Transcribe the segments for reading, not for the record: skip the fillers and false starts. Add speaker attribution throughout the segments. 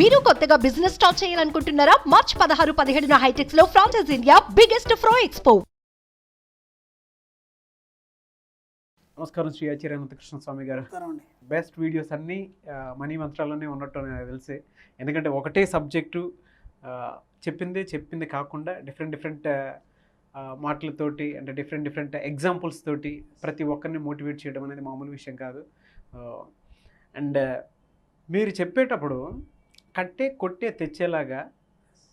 Speaker 1: మీరు కొత్తగా business start చేయాలనుకుంటున్నారా? మార్చ్ 16-17 హైటెక్స్ లో ఫ్రాన్సెస్ ఇండియా బిగ్గెస్ట్ ఫ్రో ఎక్స్పో.
Speaker 2: నమస్కారం శ్రీ ఆచార్య అనంతకృష్ణ స్వామి గారు. బెస్ట్ వీడియోస్ అన్నీ మనీ మంత్రాలనే ఉన్నట్టు నాకు తెలిసి, ఎందుకంటే ఒకటే సబ్జెక్టు చెప్పింది కాకుండా డిఫరెంట్ మాటలతోటి, అంటే డిఫరెంట్ ఎగ్జాంపుల్స్ తోటి ప్రతి ఒక్కరిని మోటివేట్ చేయడం అనేది మామూలు విషయం కాదు. అండ్ మీరు చెప్పేటప్పుడు కట్టే కొట్టే తెచ్చేలాగా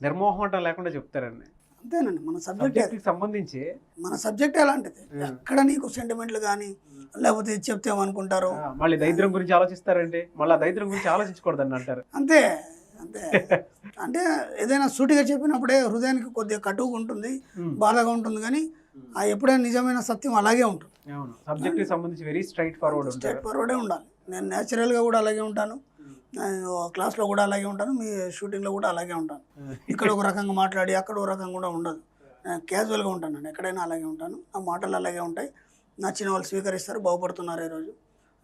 Speaker 2: నిర్మోహమాటం లేకుండా చెప్తారండి.
Speaker 3: అంతేనండి, మన సబ్జెక్ట్కి
Speaker 2: సంబంధించి
Speaker 3: మన సబ్జెక్ట్ ఎలాంటిది, ఎక్కడ నీకు సెంటిమెంట్లు కానీ లేకపోతే ఇది చెప్తే ఏమనుకుంటారు,
Speaker 2: మళ్ళీ దరిద్రం గురించి ఆలోచిస్తారండి, మళ్ళీ దరిద్రం గురించి ఆలోచించకూడదని అంటారు.
Speaker 3: అంతే అంతే అంటే ఏదైనా సూటిగా చెప్పినప్పుడే హృదయానికి కొద్దిగా కటువుగా ఉంటుంది, బాధగా ఉంటుంది, కానీ ఆ ఎప్పుడైనా నిజమైన సత్యం అలాగే ఉంటుంది.
Speaker 2: అవును, సబ్జెక్ట్కి సంబంధించి వెరీ స్ట్రైట్
Speaker 3: ఫార్వర్డే ఉండాలి. నేను న్యాచురల్గా కూడా అలాగే ఉంటాను, నేను క్లాస్లో కూడా అలాగే ఉంటాను, మీ షూటింగ్లో కూడా అలాగే ఉంటాను. ఇక్కడ ఒక రకంగా మాట్లాడి అక్కడ ఒక రకంగా కూడా ఉండదు, నేను క్యాజువల్గా ఉంటాను. నేను ఎక్కడైనా అలాగే ఉంటాను, నా మాటలు అలాగే ఉంటాయి. నచ్చిన వాళ్ళు స్వీకరిస్తారు, బాగుపడుతున్నారు ఈరోజు.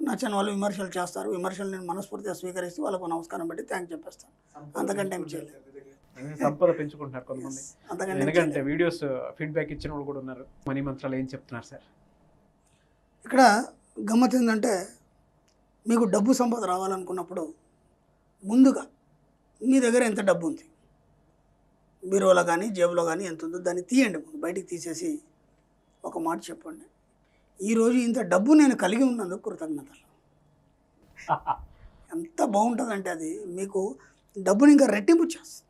Speaker 3: నచ్చిన వాళ్ళు విమర్శలు చేస్తారు, విమర్శలు నేను మనస్ఫూర్తిగా స్వీకరిస్తూ వాళ్ళకు నమస్కారం పెట్టి థ్యాంక్ చెప్పేస్తాను. అంతకంటే ఏం చేయలేదు.
Speaker 2: సంపద పెంచుకుంటున్నారు కొంతమంది, ఎందుకంటే వీడియోస్ ఫీడ్బ్యాక్ ఇచ్చిన వాళ్ళు కూడా ఉన్నారు. మనీ మంత్రాలు ఏం చెప్తున్నారు సార్?
Speaker 3: ఇక్కడ గమ్మత్ ఏంటంటే, మీకు డబ్బు సంపద రావాలనుకున్నప్పుడు ముందుగా మీ దగ్గర ఎంత డబ్బు ఉంది, బీరువాలో కానీ జేబులో కానీ ఎంత ఉందో దాన్ని తీయండి. ముందు బయటికి తీసేసి ఒక మాట చెప్పండి, ఈరోజు ఇంత డబ్బు నేను కలిగి ఉన్నందుకు కృతజ్ఞతలు. ఎంత బాగుంటుందంటే అది మీకు డబ్బుని ఇంకా రెట్టింపు చేస్తుంది,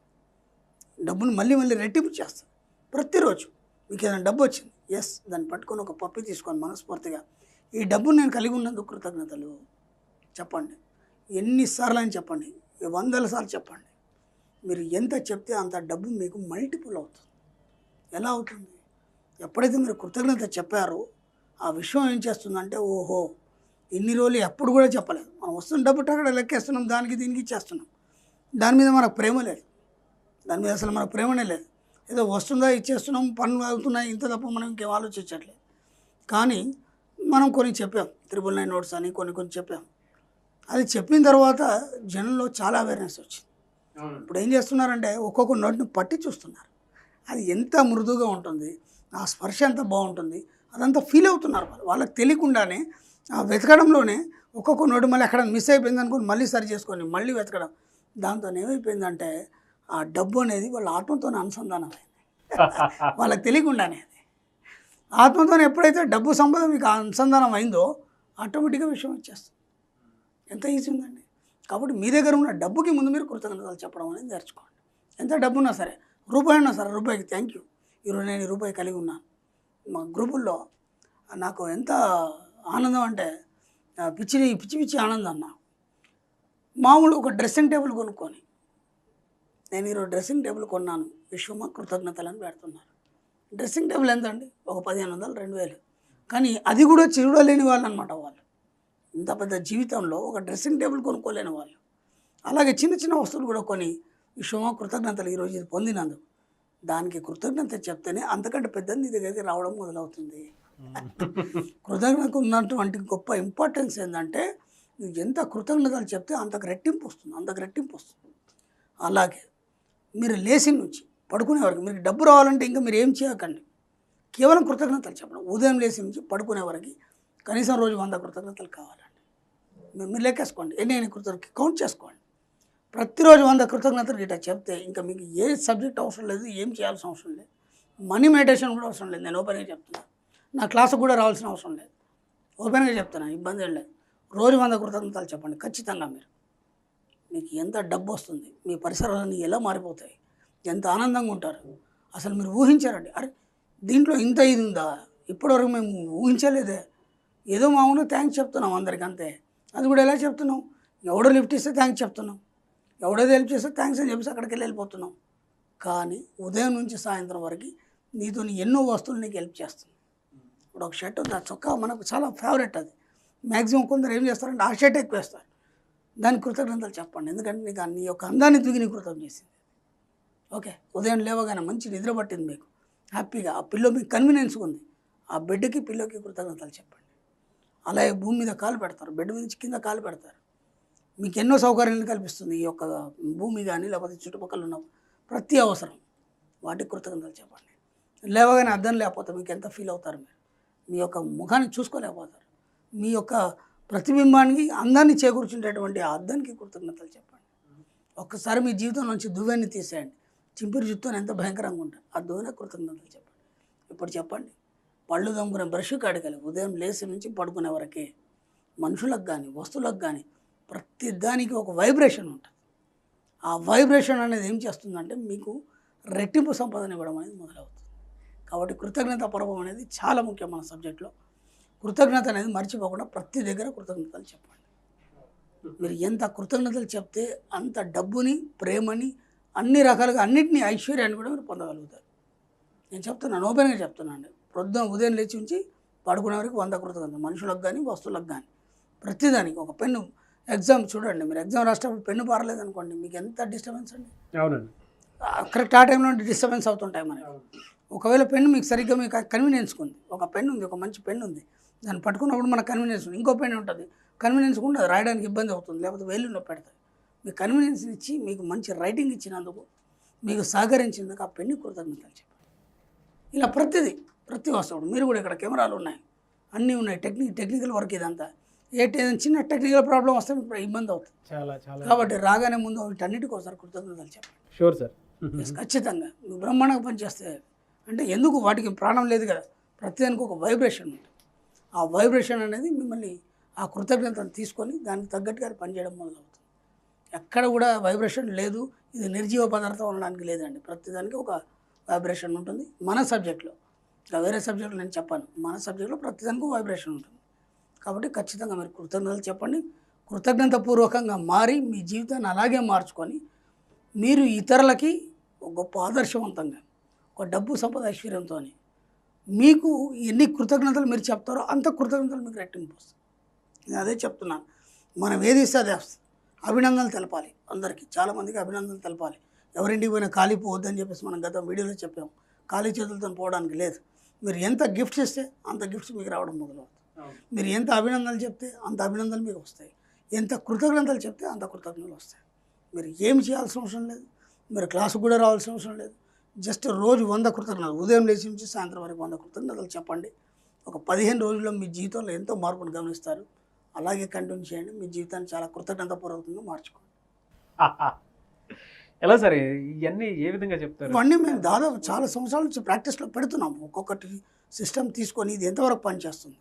Speaker 3: డబ్బుని మళ్ళీ రెట్టింపు చేస్తుంది. ప్రతిరోజు మీకు ఏదైనా డబ్బు వచ్చింది, ఎస్, దాన్ని పట్టుకొని ఒక పప్పి తీసుకొని మనస్ఫూర్తిగా ఈ డబ్బుని నేను కలిగి ఉన్నందుకు కృతజ్ఞతలు చెప్పండి. ఎన్నిసార్లు అని చెప్పండి, 100 సార్లు చెప్పండి. మీరు ఎంత చెప్తే అంత డబ్బు మీకు మల్టిపుల్ అవుతుంది. ఎలా అవుతుంది? ఎప్పుడైతే మీరు కృతజ్ఞత చెప్పారో ఆ విషయం ఏం చేస్తుందంటే, ఓహో ఇన్ని రోజులు ఎప్పుడు కూడా చెప్పలేదు, మనం వస్తున్న డబ్బు అక్కడ లెక్కేస్తున్నాం, దానికి దీనికి ఇచ్చేస్తున్నాం, దాని మీద మనకు ప్రేమ లేదు, దాని మీద అసలు మనకు ప్రేమనే లేదు. ఏదో వస్తుందా ఇచ్చేస్తున్నాం, పనులు అవుతున్నాయి, ఇంత తప్ప మనం ఇంకేం ఆలోచించట్లేదు. కానీ మనం కొన్ని చెప్పాం, 999 నోట్స్ అని కొన్ని చెప్పాం. అది చెప్పిన తర్వాత జనంలో చాలా అవేర్నెస్ వచ్చింది. ఇప్పుడు ఏం చేస్తున్నారంటే ఒక్కొక్క నోట్ని పట్టి చూస్తున్నారు, అది ఎంత మృదువుగా ఉంటుంది, ఆ స్పర్శ ఎంత బాగుంటుంది, అదంతా ఫీల్ అవుతున్నారు. వాళ్ళకి తెలియకుండానే ఆ వెతకడంలోనే ఒక్కొక్క నోటు మళ్ళీ అక్కడ మిస్ అయిపోయింది అనుకుని మళ్ళీ సరి చేసుకొని మళ్ళీ వెతకడం, దాంతో ఏమైపోయిందంటే ఆ డబ్బు అనేది వాళ్ళ ఆత్మతోనే అనుసంధానం అయింది. వాళ్ళకి తెలియకుండానే అది ఆత్మతో ఎప్పుడైతే డబ్బు సంపద మీకు అనుసంధానం అయిందో ఆటోమేటిక్గా విషయం వచ్చేస్తుంది. ఎంత ఈజీ ఉందండి. కాబట్టి మీ దగ్గర ఉన్న డబ్బుకి ముందు మీరు కృతజ్ఞతలు చెప్పడం అనేది నేర్చుకోండి. ఎంత డబ్బు ఉన్నా సరే, రూపాయి ఉన్నా సరే, రూపాయికి థ్యాంక్ యూ, ఈరోజు నేను ఈ రూపాయి కలిగి ఉన్నాను. మా గ్రూపుల్లో నాకు ఎంత ఆనందం అంటే పిచ్చి ఆనందం అన్న. మామూలు ఒక డ్రెస్సింగ్ టేబుల్ కొనుక్కొని, నేను ఈరోజు డ్రెస్సింగ్ టేబుల్ కొన్నాను, విశ్వమ కృతజ్ఞతలని పెడుతున్నారు. డ్రెస్సింగ్ టేబుల్ ఎంత అండి? ఒక 1500, 2000. కానీ అది కూడా చూడలేని వాళ్ళు అనమాట. వాళ్ళు ఇంత పెద్ద జీవితంలో ఒక డ్రెస్సింగ్ టేబుల్ కొనుక్కోలేని వాళ్ళు. అలాగే చిన్న వస్తువులు కూడా కొని విశ్వమ కృతజ్ఞతలు ఈరోజు ఇది పొందినందుకు, దానికి కృతజ్ఞత చెప్తేనే అంతకంటే పెద్దది నీ దగ్గరికి రావడం మొదలవుతుంది. కృతజ్ఞత ఉన్నటువంటి గొప్ప ఇంపార్టెన్స్ ఏంటంటే, నువ్వు ఎంత కృతజ్ఞతలు చెప్తే అంతకు రెట్టింపు వస్తుంది. అలాగే మీరు లేచి నుంచి పడుకునే వరకు మీకు డబ్బు రావాలంటే ఇంకా మీరు ఏం చేయకండి, కేవలం కృతజ్ఞతలు చెప్పడం. ఉదయం లేచి నుంచి పడుకునే వరకు కనీసం రోజు 100 కృతజ్ఞతలు కావాలండి. మీరు లెక్కేసుకోండి, ఎన్ని కృతజ్ఞతలు కౌంట్ చేసుకోండి. ప్రతిరోజు 100 కృతజ్ఞతలు గిట్ట చెప్తే ఇంకా మీకు ఏ సబ్జెక్ట్ అవసరం లేదు, ఏం చేయాల్సిన అవసరం లేదు, మనీ మెడిటేషన్ కూడా అవసరం లేదు. నేను ఓపెన్గా చెప్తున్నాను, నా క్లాసుకు కూడా రావాల్సిన అవసరం లేదు, ఓపెన్గా చెప్తున్నాను, ఇబ్బంది ఏం లేదు. రోజు 100 కృతజ్ఞతలు చెప్పండి. ఖచ్చితంగా మీకు ఎంత డబ్బు వస్తుంది, మీ పరిసరాలన్నీ ఎలా మారిపోతాయి, ఎంత ఆనందంగా ఉంటారు, అసలు మీరు ఊహించారండి. అరే దీంట్లో ఇంత ఇది ఉందా, ఇప్పటివరకు మేము ఊహించలేదే. ఏదో మామూలుగా థ్యాంక్స్ చెప్తున్నాం అందరికి, అంతే. అది కూడా ఎలా చెప్తున్నాం, ఎవడో లిఫ్ట్ ఇస్తే థ్యాంక్స్ చెప్తున్నాం, ఎవడేదో హెల్ప్ చేస్తే థ్యాంక్స్ అని చెప్పేసి అక్కడికి వెళ్ళిపోతున్నాం. కానీ ఉదయం నుంచి సాయంత్రం వరకు నీతో ఎన్నో వస్తువులు నీకు హెల్ప్ చేస్తుంది. ఇప్పుడు ఒక షర్ట్ ఉంది, ఆ చొక్కా మనకు చాలా ఫేవరెట్, అది మ్యాక్సిమం కొందరు ఏం చేస్తారంటే ఆ షర్ట్ ఎక్కువ వేస్తారు. దానికి కృతజ్ఞతలు చెప్పండి, ఎందుకంటే నీకు నీ యొక్క అందాన్ని దిగి నీ కృతజ్ఞత చేసింది. ఓకే, ఉదయం లేవగానే మంచి నిద్ర పట్టింది మీకు, హ్యాపీగా ఆ పిల్లో మీకు కన్వీనియన్స్గా ఉంది, ఆ బెడ్కి పిల్లోకి కృతజ్ఞతలు చెప్పండి. అలాగే భూమి మీద కాలు పెడతారు, బెడ్ మీద కింద కాలు పెడతారు, మీకు ఎన్నో సౌకర్యాలను కల్పిస్తుంది ఈ యొక్క భూమి కానీ లేకపోతే చుట్టుపక్కల ఉన్న ప్రతి అవసరం, వాటికి కృతజ్ఞతలు చెప్పండి. లేవగానే అద్దం లేకపోతే మీకు ఎంత ఫీల్ అవుతారు, మీరు మీ యొక్క ముఖాన్ని చూసుకోలేకపోతారు. మీ యొక్క ప్రతిబింబానికి అందాన్ని చేకూర్చుంటేటువంటి ఆ అద్దానికి కృతజ్ఞతలు చెప్పండి. ఒక్కసారి మీ జీవితం నుంచి దువ్వెన్ని తీసేయండి, చింపిరి జుత్తుని ఎంత భయంకరంగా ఉంటారు, ఆ దువ్వెన కృతజ్ఞతలు చెప్పండి. ఇప్పుడు చెప్పండి, పళ్ళు దమ్ముకునే బ్రష్ కాడికలు ఉదయం లేచి నుంచి పడుకునే వరకే మనుషులకు కానీ వస్తువులకు కానీ ప్రతి దానికి ఒక వైబ్రేషన్ ఉంటుంది. ఆ వైబ్రేషన్ అనేది ఏం చేస్తుందంటే మీకు రెట్టింపు సంపదన ఇవ్వడం అనేది మొదలవుతుంది. కాబట్టి కృతజ్ఞత పర్వం అనేది చాలా ముఖ్యం మన సబ్జెక్ట్లో. కృతజ్ఞత అనేది మర్చిపోకుండా ప్రతి దగ్గర కృతజ్ఞతలు చెప్పండి. మీరు ఎంత కృతజ్ఞతలు చెప్తే అంత డబ్బుని, ప్రేమని, అన్ని రకాలుగా అన్నింటినీ, ఐశ్వర్యాన్ని కూడా మీరు పొందగలుగుతారు. నేను చెప్తున్నాను, ఓపెన్గా చెప్తున్నాను. ప్రొద్దున ఉదయం లేచి ఉంచి పడుకునే వరకు 100 కృతజ్ఞత, మనుషులకు కానీ వస్తువులకు కానీ ప్రతిదానికి. ఒక పెన్ను ఎగ్జామ్ చూడండి, మీరు ఎగ్జామ్ రాసేటప్పుడు పెన్ను పారలేదు అనుకోండి, మీకు ఎంత డిస్టర్బెన్స్ అండి.
Speaker 2: అవునండి.
Speaker 3: కరెక్ట్ ఆ టైంలో డిస్టర్బెన్స్ అవుతుంటాయి మనకి. ఒకవేళ పెన్ను మీకు సరిగ్గా మీకు కన్వీనియన్స్ ఉంది, ఒక పెన్ను ఉంది, ఒక మంచి పెన్ను ఉంది, దాన్ని పట్టుకున్నప్పుడు మనకు కన్వీనియన్స్ ఉంది. ఇంకో పెన్ను ఉంటుంది, కన్వీనియన్స్ కూడా అది రాయడానికి ఇబ్బంది అవుతుంది, లేకపోతే వేలు నొప్పి పెడతాయి. మీకు కన్వీనియన్స్ ఇచ్చి మీకు మంచి రైటింగ్ ఇచ్చినందుకు, మీకు సహకరించినందుకు ఆ పెన్ను కృతజ్ఞతలు చెప్పండి. ఇలా ప్రతి వస్తువు. మీరు కూడా ఇక్కడ కెమెరాలు ఉన్నాయి, అన్నీ ఉన్నాయి, టెక్నికల్ వర్క్ ఇదంతా. ఏదైనా చిన్న టెక్నికల్ ప్రాబ్లం వస్తే మీకు ఇబ్బంది అవుతుంది.
Speaker 2: చాలా
Speaker 3: కాబట్టి రాగానే ముందు వీటన్నిటికి ఒకసారి కృతజ్ఞతలు చెప్పండి.
Speaker 2: Sure sir.
Speaker 3: ఖచ్చితంగా మీకు బ్రహ్మాండంగా పనిచేస్తే, అంటే ఎందుకు వాటికి ప్రాణం లేదు కదా, ప్రతిదానికి ఒక వైబ్రేషన్ ఉంటుంది. ఆ వైబ్రేషన్ అనేది మిమ్మల్ని ఆ కృతజ్ఞతను తీసుకొని దానికి తగ్గట్టుగా పనిచేయడం మొదలవుతుంది. ఎక్కడ కూడా వైబ్రేషన్ లేదు, ఇది నిర్జీవ పదార్థం అనడానికి లేదండి. ప్రతిదానికి ఒక వైబ్రేషన్ ఉంటుంది మన సబ్జెక్ట్లో. ఇంకా వేరే సబ్జెక్టులో నేను చెప్పాను, మన సబ్జెక్ట్లో ప్రతిదానికి వైబ్రేషన్ ఉంటుంది. కాబట్టి ఖచ్చితంగా మీరు కృతజ్ఞతలు చెప్పండి. కృతజ్ఞతాపూర్వకంగా మారి మీ జీవితాన్ని అలాగే మార్చుకొని మీరు ఇతరులకి ఒక గొప్ప ఆదర్శవంతంగా, ఒక డబ్బు సంపద ఐశ్వర్యంతో మీకు ఎన్ని కృతజ్ఞతలు మీరు చెప్తారో అంత కృతజ్ఞతలు మీకు రెట్టింపు వస్తాయి. నేను అదే చెప్తున్నాను, మనం ఏది ఇస్తే అదే వస్తుంది. అభినందనలు తెలపాలి అందరికీ, చాలామందికి అభినందనలు తెలపాలి. ఎవరింటికి పోయినా ఖాళీ పోవద్దని చెప్పేసి మనం గత వీడియోలో చెప్పాము. ఖాళీ చేతులతో పోవడానికి లేదు. మీరు ఎంత గిఫ్ట్స్ ఇస్తే అంత గిఫ్ట్స్ మీకు రావడం మొదలవుతుంది. మీరు ఎంత అభినందనలు చెప్తే అంత అభినందనలు మీకు వస్తాయి. ఎంత కృతజ్ఞతలు చెప్తే అంత కృతజ్ఞతలు వస్తాయి. మీరు ఏమి చేయాల్సిన అవసరం లేదు, మీరు క్లాసుకు కూడా రావాల్సిన అవసరం లేదు. జస్ట్ రోజు 100 కృతజ్ఞతలు, ఉదయం లేచి నుంచి సాయంత్రం వరకు 100 కృతజ్ఞతలు చెప్పండి. ఒక 15 రోజుల్లో మీ జీవితంలో ఎంతో మార్పును గమనిస్తారు. అలాగే కంటిన్యూ చేయండి. మీ జీవితాన్ని చాలా కృతజ్ఞతాపూర్వకంగా మార్చుకోండి.
Speaker 2: ఎలా సరే ఇవన్నీ ఏ విధంగా చెప్తారు?
Speaker 3: ఇవన్నీ మేము దాదాపు చాలా సంవత్సరాల నుంచి ప్రాక్టీస్లో పెడుతున్నాము. ఒక్కొక్కటి సిస్టమ్ తీసుకొని ఇది ఎంతవరకు పనిచేస్తుంది.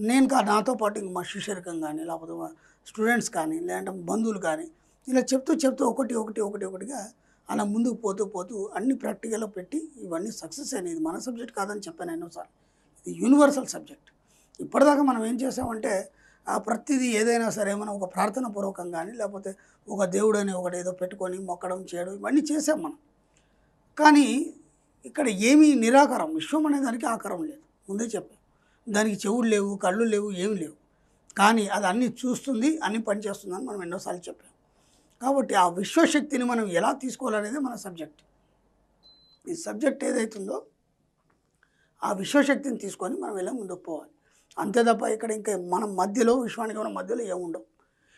Speaker 3: నేను నాతో పాటు ఇంక మా శిష్యరికం కానీ, లేకపోతే మా స్టూడెంట్స్ కానీ, లేదంటే బంధువులు కానీ, ఇలా చెప్తూ ఒకటిగా అలా ముందుకు పోతూ అన్ని ప్రాక్టికల్లో పెట్టి ఇవన్నీ సక్సెస్ అయినాయి. ఇది మన సబ్జెక్ట్ కాదని చెప్పాను ఎన్నోసార్లు, ఇది యూనివర్సల్ సబ్జెక్ట్. ఇప్పటిదాకా మనం ఏం చేసామంటే ప్రతిదీ ఏదైనా సరే మనం ఒక ప్రార్థన పూర్వకం కానీ, లేకపోతే ఒక దేవుడు అని ఒకటి ఏదో పెట్టుకొని మొక్కడం చేయడం ఇవన్నీ చేసాం మనం. కానీ ఇక్కడ ఏమీ నిరాకారం, విశ్వం అనే దానికి ఆకారం లేదు. ముందే చెప్పాం, దానికి చెవులు లేవు, కళ్ళు లేవు, ఏమి లేవు. కానీ అది అన్నీ చూస్తుంది, అన్నీ పనిచేస్తుంది అని మనం ఎన్నోసార్లు చెప్పాం. కాబట్టి ఆ విశ్వశక్తిని మనం ఎలా తీసుకోవాలనేది మన సబ్జెక్ట్. ఈ సబ్జెక్ట్ ఏదైతుందో ఆ విశ్వశక్తిని తీసుకొని మనం ఎలా ముందుకు పోవాలి. అంతే తప్ప ఇక్కడ ఇంకా మనం మధ్యలో, విశ్వానికి మన మధ్యలో ఏముండవు.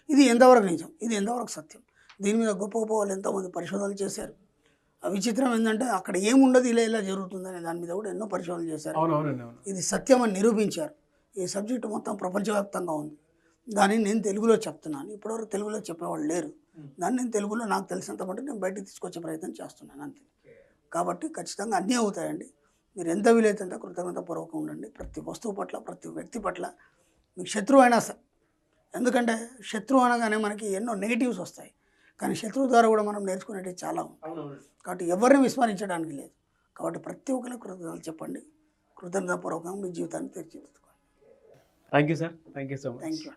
Speaker 3: ఇది ఎంతవరకు నిజం, ఇది ఎంతవరకు సత్యం, దీని మీద గొప్ప వాళ్ళు ఎంతోమంది పరిశోధనలు చేశారు. విచిత్రం ఏంటంటే అక్కడ ఏముండదు, ఇలా జరుగుతుందనే దాని మీద కూడా ఎన్నో పరిశోధనలు చేశారు. ఇది సత్యం అని నిరూపించారు. ఈ సబ్జెక్టు మొత్తం ప్రపంచవ్యాప్తంగా ఉంది. దాన్ని నేను తెలుగులో చెప్తున్నాను. ఇప్పటివరకు తెలుగులో చెప్పేవాళ్ళు లేరు. దాన్ని నేను తెలుగులో నాకు తెలిసినంత మటుకు నేను బయటకు తీసుకొచ్చే ప్రయత్నం చేస్తున్నాను అంతే. కాబట్టి ఖచ్చితంగా అన్నీ అవుతాయండి. మీరు ఎంత వీలైతే అంత కృతజ్ఞతాపూర్వకంగా ఉండండి. ప్రతి వస్తువు పట్ల, ప్రతి వ్యక్తి పట్ల. మీకు శత్రువు అయినా సరే, ఎందుకంటే శత్రువు అనగానే మనకి ఎన్నో నెగిటివ్స్ వస్తాయి, కానీ శత్రువు ద్వారా కూడా మనం నేర్చుకునేవి చాలా ఉంటాయి. కాబట్టి ఎవరిని విస్మరించడానికి లేదు. కాబట్టి ప్రతి ఒక్కరికి కృతజ్ఞతలు చెప్పండి. కృతజ్ఞతాపూర్వకంగా మీ జీవితాన్ని తీర్చిదిద్దుకోండి.
Speaker 2: Thank you sir. Thank you so much.
Speaker 3: Thank you.